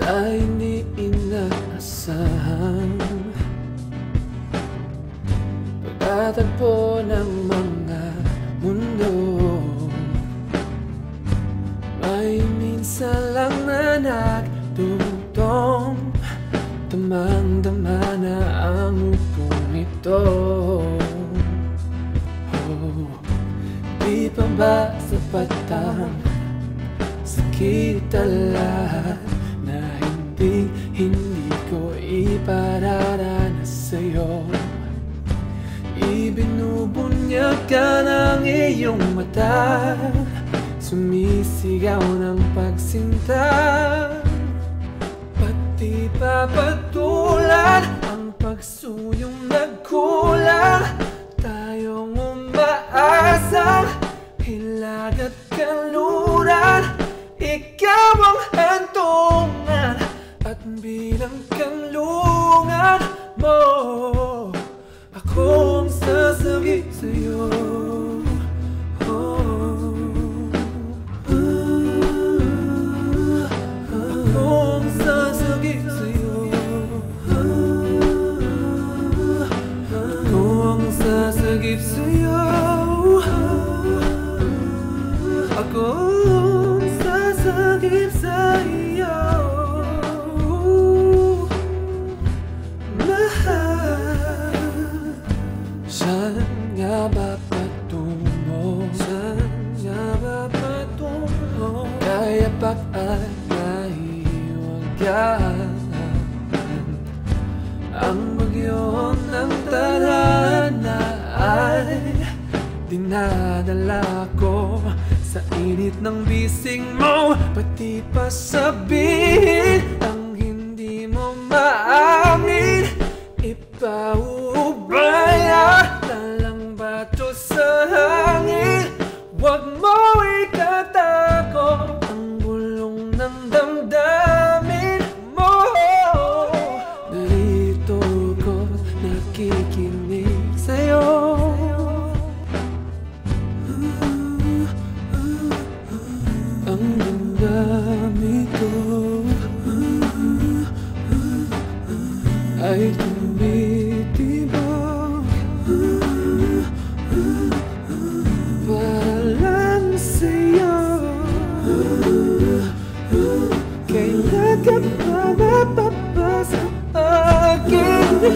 ay di inaasahan. Pagtatagpo ng mga mundo, may minsan lang na nagtutong, damang-dama na ang upong ito. Di pa ba sapat ang sakit at lahat na hindi ko ipararanas sa'yo? Ibinubunyag ka ng iyong mata, sumisigaw ng pagsinta. Pati papatulan ang pagsuyong nagkulang, tayong umaasang hilag at kanluran. Ikaw ang hantungan at bilang kanlungan mo, akong sasagip sa'yo. Akong sasagip sa'yo. Akong sasagip sa'yo. Akong sasagip sa'yo. Saan nga ba patungo? Saan nga ba patungo? Kaya ba't ay nahiwagaan ang bagyo ng tadhana ay dinadala ko sa init ng bisig mo. Pati pa sabihin ang hindi mo maamin, ipauubaya na lang bato sa hangin. Huwag mo itatakot ang bulong ng damdamin mo. Narito ko nakikinig sa'yo. Ang damdamin ko ay tumitibok para lang sa'yo. Kailan ka pa mapapasa akin?